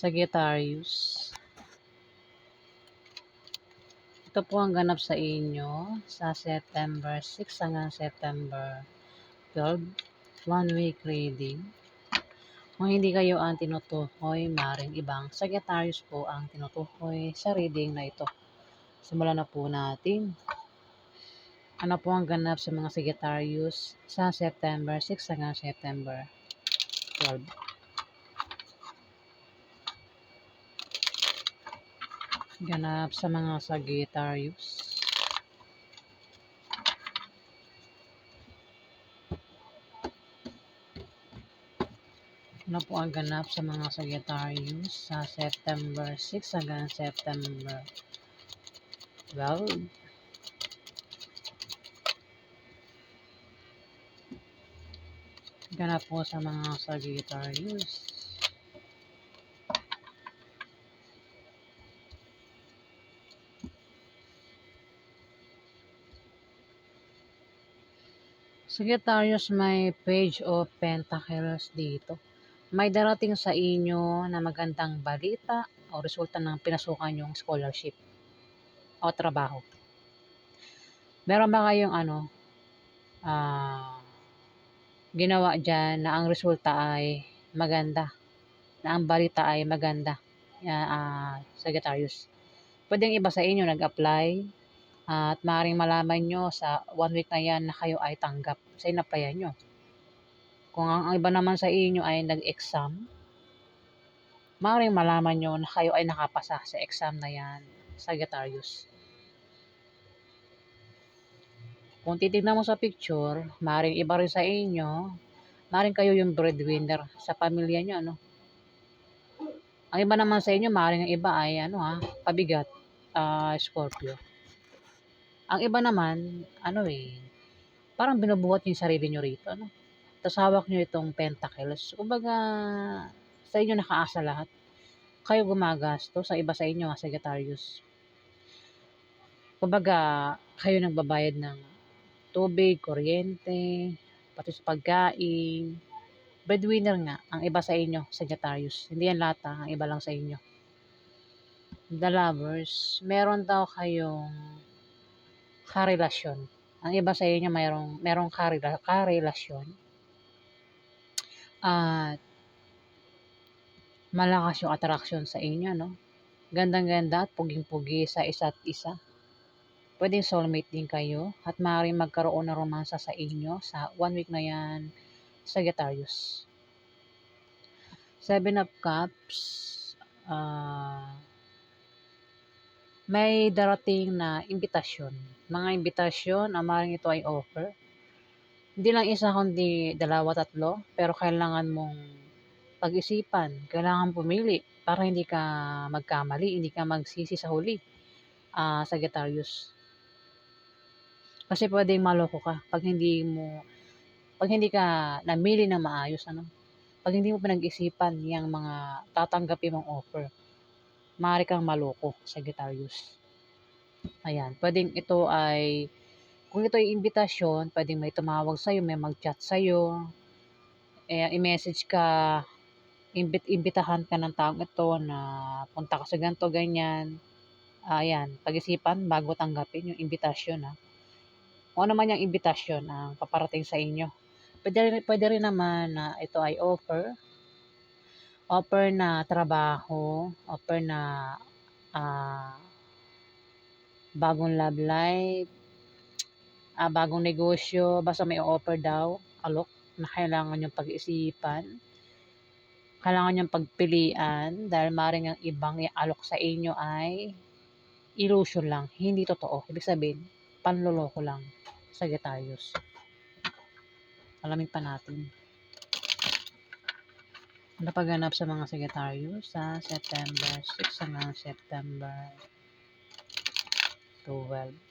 Sagittarius. Ito po ang ganap sa inyo sa September 6 hanggang September 12, 1 week reading. Kung hindi kayo ang tinutukoy, maring ibang Sagittarius po ang tinutukoy sa reading na ito. Simulan na po natin. Ano po ang ganap sa mga Sagittarius sa September 6 hanggang September 12? Ganap sa mga Sagittarius. Ano po ang ganap sa mga Sagittarius sa September 6 hanggang September 12? Ganap po sa mga Sagittarius. Sagittarius, may Page of Pentacles dito. May darating sa inyo na magandang balita o resulta ng pinasukan yung scholarship o trabaho. Meron ba kayong ginawa dyan na ang resulta ay maganda, na ang balita ay maganda, Sagittarius? Pwedeng iba sa inyo nag-apply at maaaring malaman nyo sa 1 week na yan na kayo ay tanggap sa in-applyan nyo. Kung ang iba naman sa inyo ay nag-exam, maaaring malaman nyo na kayo ay nakapasa sa exam na yan, Sagittarius. Kung titignan mo sa picture, maaaring iba rin sa inyo, maaaring kayo yung breadwinner sa pamilya nyo, ano? Ang iba naman sa inyo, maaaring ang iba ay, pabigat, Scorpio. Ang iba naman, parang binubuhat yung sarili nyo rito, ano? Tapos hawak nyo itong pentacles. Kumbaga, sa inyo nakaasa lahat. Kayo gumagasto sa iba sa inyo, Sagittarius. Kumbaga, kayo nagbabayad ng tubig, kuryente, pati sa pagkain. Breadwinner nga, ang iba sa inyo, Sagittarius. Hindi yan lahat, ang iba lang sa inyo. The Lovers, meron daw kayong karelasyon. Ang iba sa inyo, merong karelasyon. At malakas yung attraction sa inyo, no? Gandang-ganda at puging-pugi sa isa't isa. Pwedeng soulmate din kayo at maaaring magkaroon ng romansa sa inyo sa 1 week na yan, Sagittarius. 7 of Cups, may darating na imbitasyon. Mga imbitasyon, maaaring ito ay offer. Hindi lang isa kundi 2, 3, pero kailangan mong pag-isipan, kailangan pumili para hindi ka magkamali, hindi ka magsisi sa huli, Sagittarius. Kasi pwedeng maloko ka pag hindi ka namili na maayos, ano? Pag hindi mo pinag-isipan yung mga tatanggapin mong offer, maaari kang maloko, Sagittarius. Ayan, kung ito ay imbitasyon, pwedeng may tumawag sa'yo, may mag-chat sa'yo, i-message ka, imbitahan ka ng taong ito na punta ka sa ganito, ganyan. Ayan, pag-isipan bago tanggapin yung imbitasyon, Kung ano man yung imbitasyon ang paparating sa inyo. Pwede rin naman na ito ay offer na trabaho, offer na bagong love life, bagong negosyo, basta may offer daw, alok, na kailangan yung pag-isipan, kailangan yung pagpilian, dahil maaaring ang ibang alok sa inyo ay illusion lang, hindi totoo. Ibig sabihin, panloloko lang, Sagittarius. Alamin pa natin. Ano pa ganap sa mga Sagittarius sa September 6 hanggang September 12?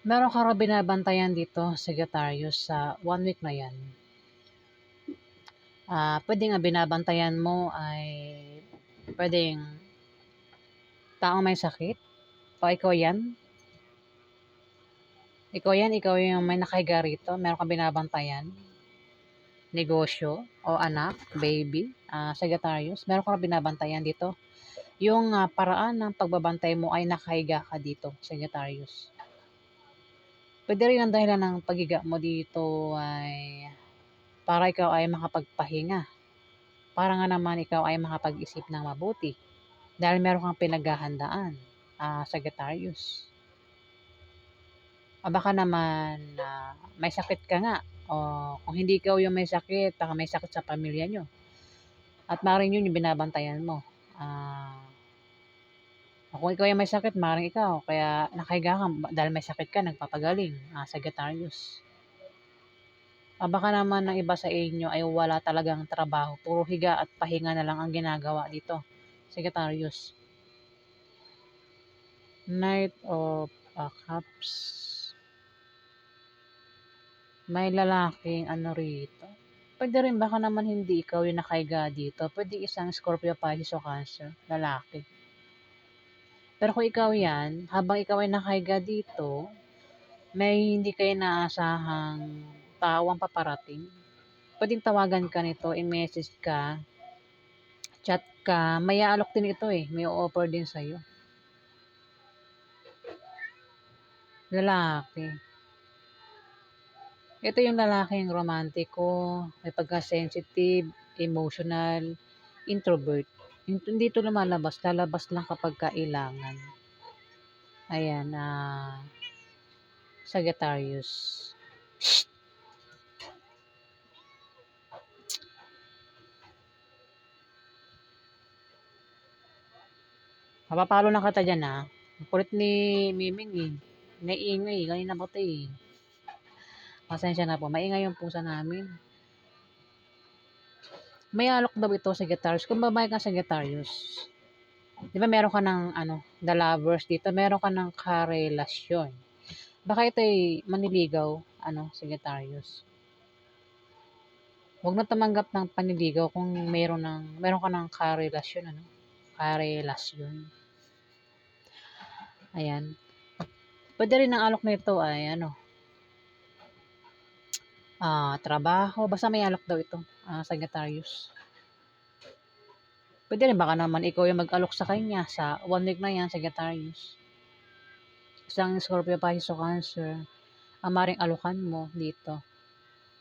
Meron ka raw binabantayan dito, Sagittarius, sa 1 week na yan. Pwede nga binabantayan mo ay pwedeng taong may sakit o ikaw yan. Ikaw yan, ikaw yung may nakahiga rito, meron kang binabantayan. Negosyo o anak, baby, Sagittarius, meron kang binabantayan dito. Yung paraan ng pagbabantay mo ay nakahiga ka dito, Sagittarius. Pwede rin ang dahilan ng paghiga mo dito ay para ikaw ay makapagpahinga. Para nga naman ikaw ay makapag-isip ng mabuti. Dahil meron kang pinaghahandaan, Sagittarius. Baka naman may sakit ka nga. O kung hindi ikaw yung may sakit, baka may sakit sa pamilya nyo. At maaaring yun yung binabantayan mo. Kung ikaw yung may sakit, maaaring ikaw. Kaya nakahiga ka dahil may sakit ka, nagpapagaling, Sagittarius. Baka naman ng iba sa inyo ay wala talagang trabaho. Puro higa at pahinga na lang ang ginagawa dito, Sagittarius. Knight of Cups. May lalaking ano rito. Pwede rin baka naman hindi ikaw yung nakahiga dito. Pwede isang Scorpio, Pisces o Cancer. Lalaki. Pero kung ikaw yan, habang ikaw ay nakahiga dito, may hindi kayo naasahang tao ang paparating. Pwedeng tawagan ka nito, i-message ka, chat ka, may aalok din ito eh. May offer din sa'yo. Lalaki. Ito yung lalaking romantiko, may pagka-sensitive, emotional, introvert. Hindi ito lumalabas, lalabas lang kapag kailangan. Ayan, Sagittarius. Mapapalo na kita dyan Ang kulit ni Miming eh. Naiingay, kanina pa ito eh. Pasensya na po, maingay yung pusa namin. May alok daw ito, Sagittarius. Kung babae ka, Sagittarius, di ba meron ka ng the lovers dito, meron ka ng karelasyon. Baka ito ay maniligaw, Sagittarius. Huwag na tumanggap ng paniligaw kung meron ka ng karelasyon, karelasyon. Ayan. Pwede rin ang alok nito ay trabaho. Basta may alok daw ito, Sagittarius. Pwede rin baka naman ikaw yung mag-alok sa kanya sa 1 week na yan, Sagittarius. Isang Scorpio, Pisces o Cancer, ang maring alukan mo dito.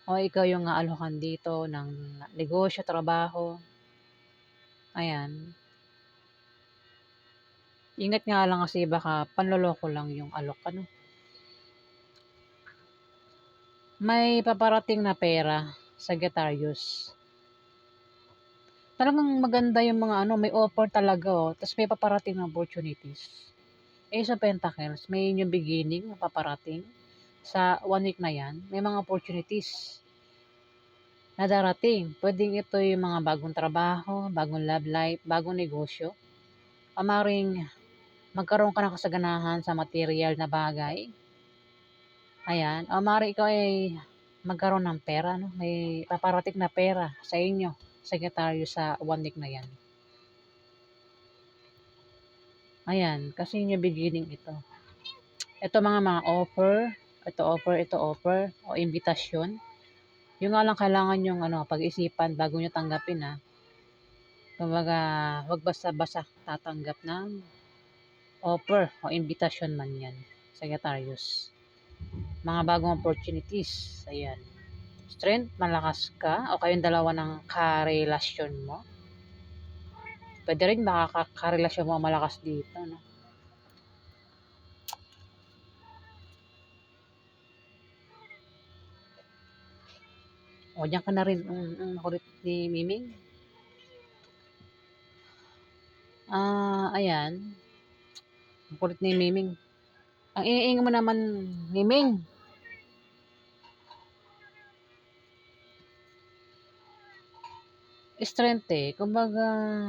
O ikaw yung aalukan dito ng negosyo, trabaho. Ayan. Ingat nga lang kasi baka panloloko lang yung alok, May paparating na pera, Sagittarius. Talagang maganda yung mga may offer talaga Tapos may paparating na opportunities. Ace of Pentacles, may new beginning na paparating. Sa 1 week na yan, may mga opportunities na darating. Pwedeng ito yung mga bagong trabaho, bagong love life, bagong negosyo. Maring magkaroon ka ng kasaganahan sa material na bagay. Ayan. Maring ikaw ay magkaroon ng pera. May paparating na pera sa inyo, Sagittarius, sa 1 week na yan. Ayan. Kasi yung beginning ito. Ito mga offer. Ito offer. O imbitasyon. Yung nga lang kailangan yung pag-isipan bago nyo tanggapin Kumbaga, wag basta-basta tatanggap ng offer o imbitasyon man yan, Sagittarius. Mga bagong opportunities, ayan. Strength, malakas ka o kayong dalawa ng karelasyon mo. Pwede rin baka karelasyon mo malakas dito, O, diyan ka na rin. Makulit ni Miming. Ayan. Makulit ni Miming. Ang iing mo naman, Miming. Strength kumbaga,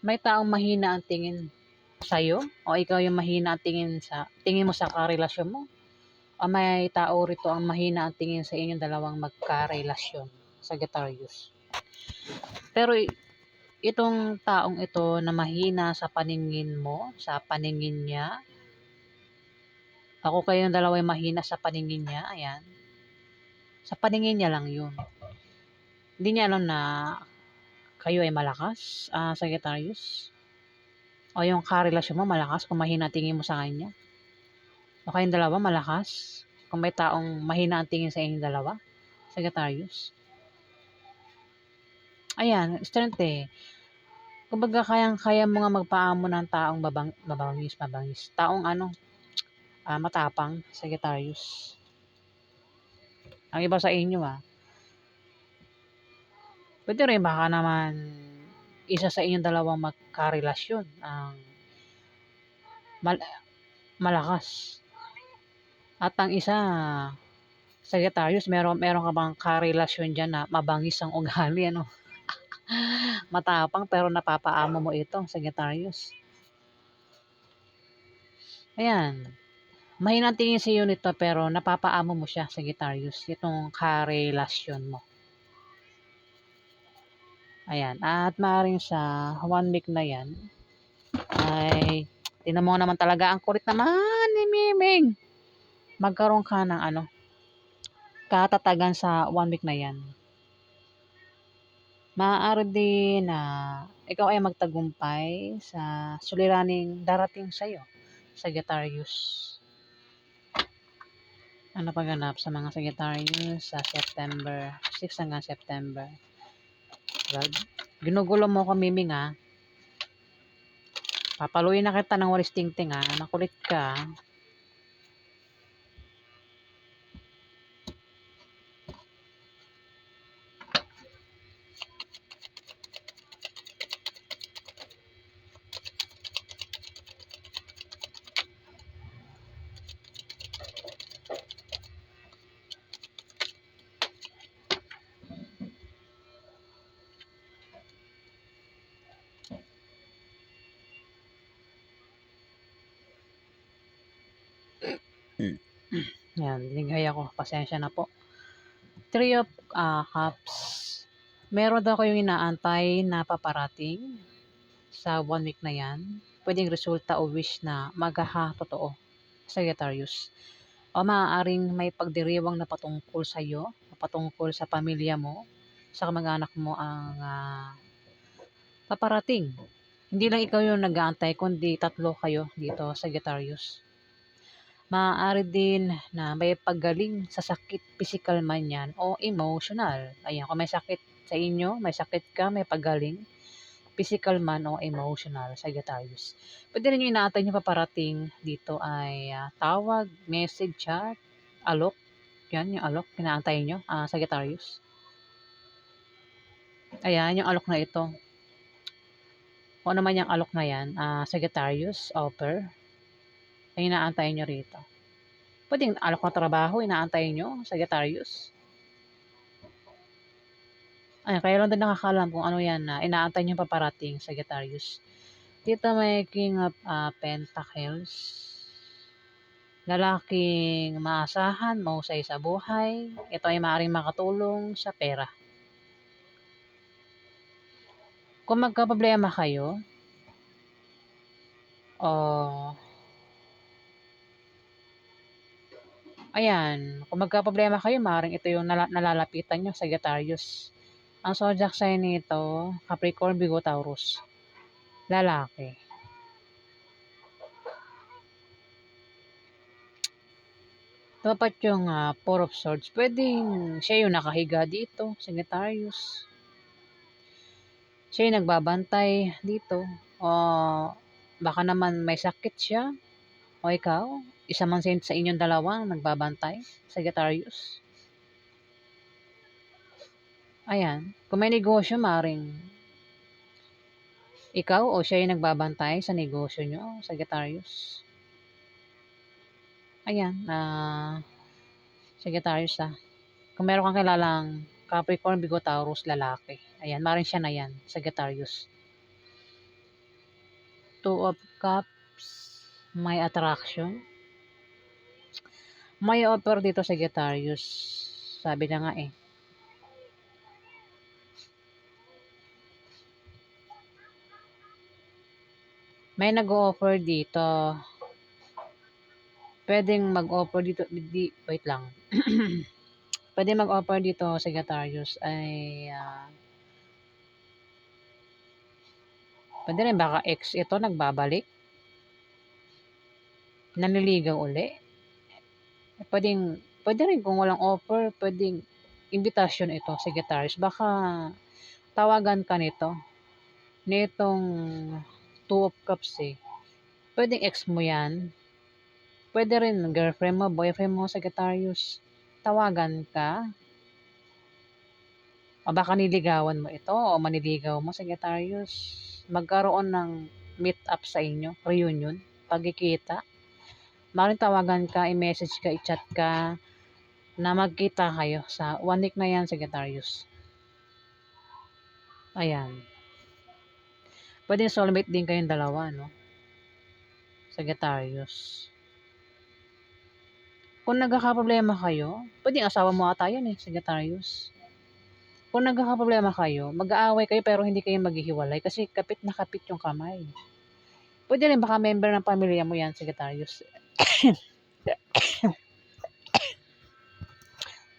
may taong mahina ang tingin sa'yo o ikaw yung mahina ang tingin mo sa karelasyon mo o may tao rito ang mahina ang tingin sa inyong dalawang magkarelasyon, Sagittarius. Pero itong taong ito na mahina sa paningin mo, sa paningin niya, ako kayong dalawa yung mahina sa paningin niya, ayan. Sa paningin niya lang yun. Hindi niya alam na kayo ay malakas, Sagittarius. O yung karelasyon mo malakas kung mahina tingin mo sa kanya. O kayong dalawa malakas kung may taong mahina ang tingin sa inyong dalawa, Sagittarius. Ayan, strength eh. Kumbaga kayang-kaya mo nga magpaamo ng taong mabangis. Taong matapang, Sagittarius. Ang iba sa inyo pwede rin baka naman isa sa inyong dalawang magkarelasyon ang mal- malakas. At ang isa, Sagittarius, meron ka bang karelasyon dyan na mabangis ang ugali, ano? Matapang pero napapaamo mo ito, Sagittarius. Ayan. Mahinang tingin sa iyo nito pero napapaamo mo siya, Sagittarius. Itong karelasyon mo. Ayan. At maaaring sa 1 week na yan, ay tinan mo naman talaga ang kulit naman ni Miming. Magkaroon ka ng katatagan sa 1 week na yan. Maaari din na ikaw ay magtagumpay sa suliraning darating sa'yo, Sagittarius. Ano pa ganap sa mga Sagittarius sa September 6 hanggang September 12? Ginugulo mo ko, Miming Papaluin na kita ng walis tingting Makulit ka. Yan, binigay ako. Pasensya na po. 3 of Cups. Meron daw kayong inaantay na paparating sa 1 week na yan. Pwedeng resulta o wish na totoo, Sagittarius. O maaaring may pagdiriwang na patungkol sa iyo, patungkol sa pamilya mo, sa kamag-anak mo ang paparating. Hindi lang ikaw yung nag-aantay, kundi 3 kayo dito, Sagittarius. Maaari din na may paggaling sa sakit, physical man yan o emotional. Ayan, kung may sakit sa inyo, may sakit ka, may paggaling, physical man o emotional, Sagittarius. Pwede rin yung inaantay nyo paparating dito ay tawag, message, chat, alok. Yan, yung alok, inaantay nyo, Sagittarius. Ayan, yung alok na ito. Kung ano man yung alok na yan, Sagittarius, offer, ay inaantay nyo rito. Pwedeng alok na trabaho, inaantay nyo, Sagittarius. Ay, kaya lang din nakakalam kung ano yan na inaantay nyo paparating, Sagittarius. Dito may King of Pentacles. Lalaking maasahan, mahusay sa buhay. Ito ay maaaring makatulong sa pera. Kung magkaproblema kayo, ayan, kung magkaproblema kayo, maaaring ito yung nalalapitan nyo, Sagittarius. Ang zodiac sign nito, Capricorn, Virgo, Taurus. Lalaki. Dapat yung 4 of Swords. Pwedeng siya yung nakahiga dito, Sagittarius. Siya yung nagbabantay dito. O baka naman may sakit siya. O ikaw, isa man sa inyong dalawa nagbabantay, Sagittarius. Ayan. Kung may negosyo, maring ikaw o siya yung nagbabantay sa negosyo nyo, Sagittarius. Ayan. Sagittarius Kung meron kang kilalang Capricorn, Virgo, Taurus, lalaki. Ayan, maring siya na yan, Sagittarius. 2 of Cup, May attraction. May offer dito sa Sagittarius. Sabi na nga eh. May nag-o-offer dito. Pwedeng mag-offer dito. Wait lang. Pwede mag-offer dito sa Sagittarius ay pwede rin baka ex ito nagbabalik. Nanliligaw uli. Pwede rin kung walang offer, pwedeng imbitasyon ito sa Sagittarius. Baka tawagan ka nitong Two of Cups eh. Pwedeng ex mo yan. Pwede rin girlfriend mo, boyfriend mo sa Sagittarius. Tawagan ka. O baka niligawan mo ito o maniligaw mo sa Sagittarius. Magkaroon ng meet up sa inyo, reunion, pagkikita. Maaaring tawagan ka, i-message ka, i-chat ka, na magkita kayo sa 1 week na yan, Sagittarius. Ayan. Pwede soulmate din kayong dalawa, no? Sagittarius. Kung nagkakaproblema kayo, pwedeng asawa mo ata yan eh, Sagittarius. Kung nagkakaproblema kayo, mag-aaway kayo pero hindi kayo maghihiwalay kasi kapit na kapit yung kamay. Pwede rin baka member ng pamilya mo yan, Sagittarius.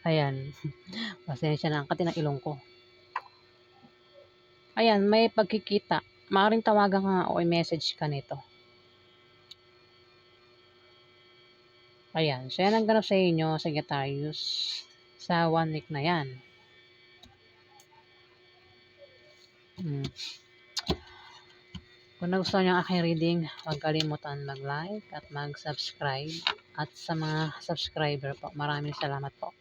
Ayan. Pasensya na ang kati ng ilong ko. Ayan, may pagkikita. Maaaring tawagan ka o i-message ka nito. Ayan. So, yan ang ganap sa inyo, Sagittarius, sa 1 week na yan. Kung nagustuhan niyo ang aking reading, huwag kalimutan mag-like at mag-subscribe. At sa mga subscriber po, maraming salamat po.